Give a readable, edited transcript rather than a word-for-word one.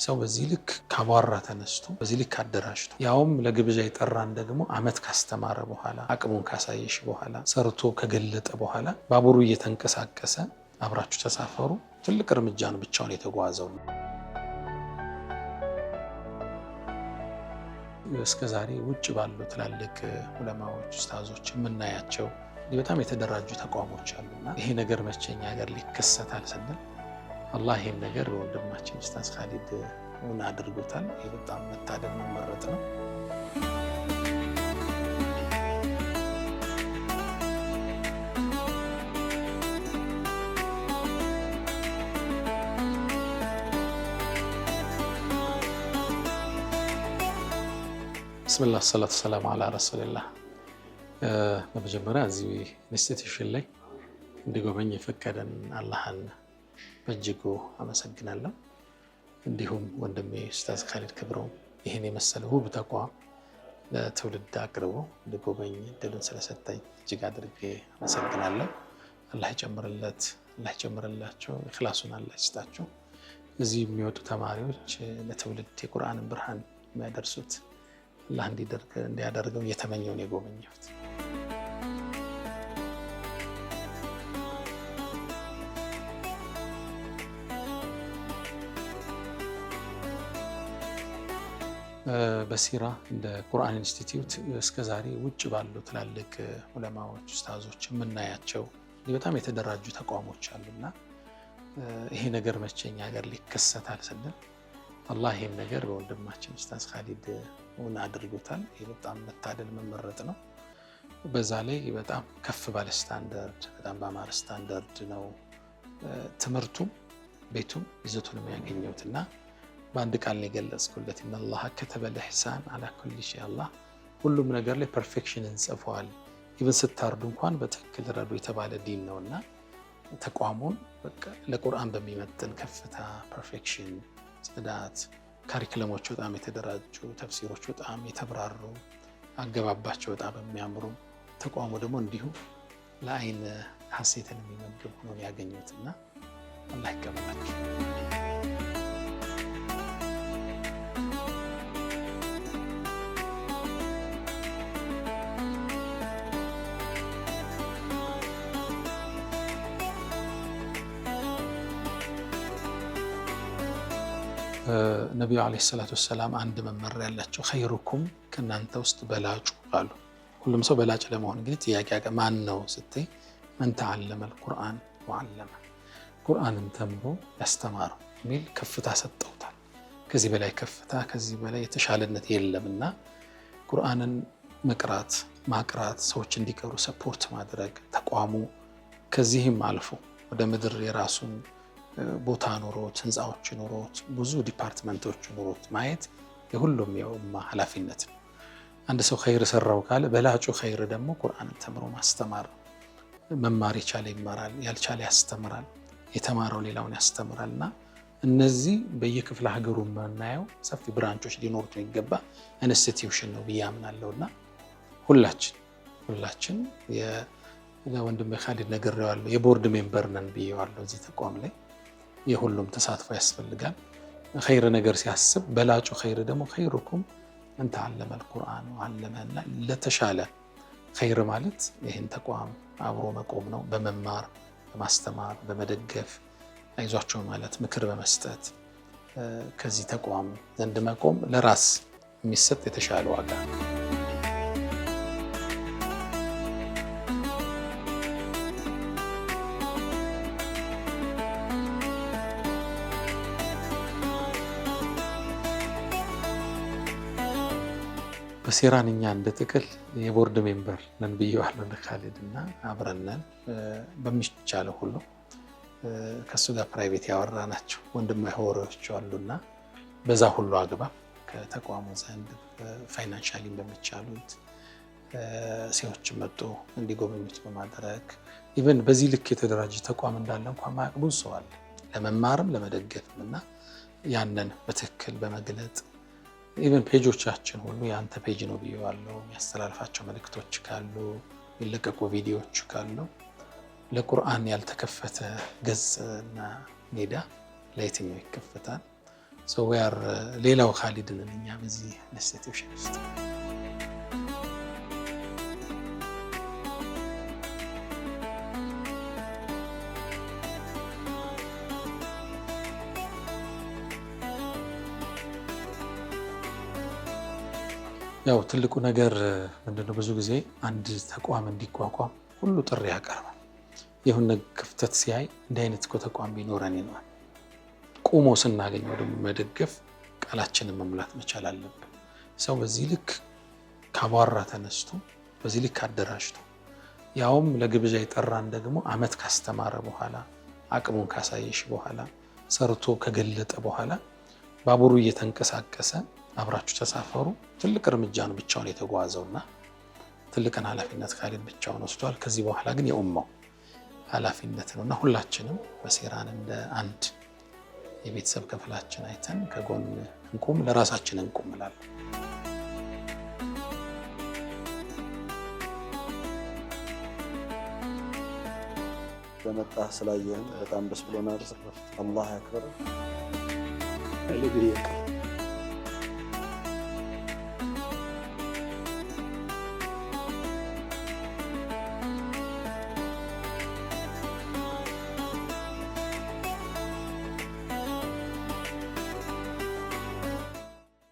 ሰው በዚህ ልክ ካቧራ ተነስቶ በዚህ ልክ አደራጅቶ ያውም ለግብዣ የጠራን ደግሞ አመት ካስተማረ በኋላ አቅሙን ካሳየሽ በኋላ ሰርቶ ከገለጠ በኋላ ባቡሩ እየተንቀሳቀሰ አብራችሁ ተሳፈሩ ትልቅ እርምጃ ነው ብቻውን የተጓዘው። እስከዛሬ ውጭ ባሉ ትላልቅ ዑለማዎች ኡስታዞች የምናያቸው በጣም የተደራጁ ተቋሞች አሉና ይሄ ነገር መቼኛ ሀገር ሊከሰታል ስንል አላህ ይሄን ነገር በወንድማችን ኡስታዝ ኻሊድ ሆነ አድርጎታል። ይሄ በጣም መታደል መመረጥ ነው። ቢስሚላህ ሰላቱ ሰላሙ አላ ረሱሊላህ። በመጀመሪያ እዚህ ኢንስቲትዩሽን ላይ እንዲጎበኝ የፈቀደን አላህን በእጅጉ አመሰግናለሁ። እንዲሁም ወንድሜ ኡስታዝ ኻሊድ ክብረው ይህን የመሰለ ውብ ተቋም ለትውልድ አቅርቦ እንዲጎበኝ እድሉን ስለሰጠኝ እጅግ አድርጌ አመሰግናለሁ። አላህ ይጨምርለት፣ አላህ ይጨምርላቸው፣ ኢኽላሱን አላህ ይስጣቸው። እዚህ የሚወጡ ተማሪዎች ለትውልድ የቁርአንን ብርሃን የሚያደርሱት አላህ እንዲያደርገው እየተመኘው ነው የጎበኘሁት። በሲራ እንደ ቁርአን ኢንስቲትዩት እስከዛሬ ውጭ ባሉ ትላልቅ ዑለማዎች ኡስታዞች የምናያቸው በጣም የተደራጁ ተቋሞች አሉና ይሄ ነገር መቼኛ ሀገር ሊከሰታል ስንል አላህ ይሄን ነገር በወንድማችን ኡስታዝ ኻሊድ ሆነ አድርጎታል። ይሄ በጣም መታደል መመረጥ ነው። በዛ ላይ በጣም ከፍ ባለ ስታንዳርድ በጣም በአማረ ስታንዳርድ ነው ትምህርቱም ቤቱም ይዘቱን የሚያገኘውትና በአንድ ቃል ነው የገለጽኩለት። ኢነላህ ከተበል ኢሕሳን አላ ኩሊ ሸይ። አላህ ሁሉም ነገር ላይ ፐርፌክሽንን ጽፏል። ኢቭን ስታርዱ እንኳን በትክክል ረዱ የተባለ ዲን ነውና ተቋሙን በቃ ለቁርአን በሚመጥን ከፍታ ፐርፌክሽን፣ ጽዳት፣ ካሪክለሞች በጣም የተደራጁ፣ ተፍሲሮች በጣም የተብራሩ፣ አገባባቸው በጣም የሚያምሩ ተቋሙ ደግሞ እንዲሁ ለአይን ሀሴትን የሚመግብ ሆኖ ያገኙትና አላህ ይቀበላቸው። ነቢዩ ዓለይሂ ሰላቱ ወሰላም አንድ መመሪያ ያላቸው ኸይሩኩም ከእናንተ ውስጥ በላጩ አሉ። ሁሉም ሰው በላጭ ለመሆን እንግዲህ ጥያቄ ማን ነው ስትይ መን ተዓለመ አልቁርአን ወዓለመ፣ ቁርአንን ተምሮ ያስተማረው የሚል ከፍታ ሰጠውታል። ከዚህ በላይ ከፍታ ከዚህ በላይ የተሻለነት የለምና ቁርአንን መቅራት ማቅራት፣ ሰዎች እንዲቀሩ ሰፖርት ማድረግ ተቋሙ ከዚህም አልፎ ወደ ምድር የራሱን ቦታ ኖሮት ህንፃዎች ኖሮት ብዙ ዲፓርትመንቶች ኖሮት ማየት የሁሉም የኡማ ኃላፊነት ነው። አንድ ሰው ኸይር ሰራው ካለ በላጩ ኸይር ደግሞ ቁርአንን ተምሮ ማስተማር። መማር የቻለ ይማራል፣ ያልቻለ ያስተምራል፣ የተማረው ሌላውን ያስተምራልና እነዚህ በየክፍለ ሀገሩ የምናየው ሰፊ ብራንቾች ሊኖሩት የሚገባ ኢንስቲትዩሽን ነው ብዬ አምናለሁና ሁላችን ለወንድሜ ኻሊድ ነግሬዋለሁ። የቦርድ ሜምበር ነን ብዬዋለሁ። እዚህ ተቋም ላይ የሁሉም ተሳትፎ ያስፈልጋል። ኸይር ነገር ሲያስብ በላጩ ኸይር ደግሞ ኸይሩኩም መን ተዓለመ አልቁርአን ወዓለመና ለተሻለ ኸይር ማለት ይህን ተቋም አብሮ መቆም ነው። በመማር በማስተማር በመደገፍ አይዟቸው ማለት ምክር በመስጠት ከዚህ ተቋም ዘንድ መቆም ለራስ የሚሰጥ የተሻለ ዋጋ ነው። በሲራን እኛ እንደ ጥቅል የቦርድ ሜምበር ነን ብዬዋለሁ ለኻሊድ እና አብረነን በሚቻለው ሁሉ ከሱ ጋር ፕራይቬት ያወራናቸው ወንድማዊ ወሬዎች አሉና በዛ ሁሉ አግባብ ከተቋሙ ዘንድ ፋይናንሻሊ በሚቻሉት ሰዎች መጥቶ እንዲጎበኙት በማድረግ ኢቭን በዚህ ልክ የተደራጀ ተቋም እንዳለ እንኳን ማቅቡ ሰው አለ ለመማርም ለመደገፍም እና ያንን በትክክል በመግለጥ ኢቨን ፔጆቻችን ሁሉ ያንተ ፔጅ ነው ብዬዋለሁ። የሚያስተላልፋቸው መልእክቶች ካሉ የሚለቀቁ ቪዲዮዎች ካሉ ለቁርአን ያልተከፈተ ገጽና ሜዳ ለየትኛው ይከፈታል? ሌላው ካሊድ ነን እኛ በዚህ ኢንስቲትዩሽን ውስጥ። ያው ትልቁ ነገር ምንድነው? ብዙ ጊዜ አንድ ተቋም እንዲቋቋም ሁሉ ጥሪ ያቀርባል። የሆነ ክፍተት ሲያይ እንዲህ አይነት እኮ ተቋም ቢኖረን ይኖራል። ቆሞ ስናገኘው ደግሞ መደገፍ፣ ቃላችንን መሙላት መቻል አለብን። ሰው በዚህ ልክ ካቧራ ተነስቶ በዚህ ልክ አደራጅቶ ያውም ለግብዣ የጠራን ደግሞ አመት ካስተማረ በኋላ አቅሙን ካሳየሽ በኋላ ሰርቶ ከገለጠ በኋላ ባቡሩ እየተንቀሳቀሰ አብራችሁ ተሳፈሩ። ትልቅ እርምጃ ነው ብቻውን የተጓዘውና ትልቅን ኃላፊነት ካሊድ ብቻውን ወስዷል። ከዚህ በኋላ ግን የኡማው ኃላፊነት ነውና ሁላችንም በሲራን እንደ አንድ የቤተሰብ ክፍላችን አይተን ከጎን እንቁም፣ ለራሳችን እንቁም እላለሁ። በመጣህ ስላየህን በጣም ደስ ብሎናል። አላህ ያክብር።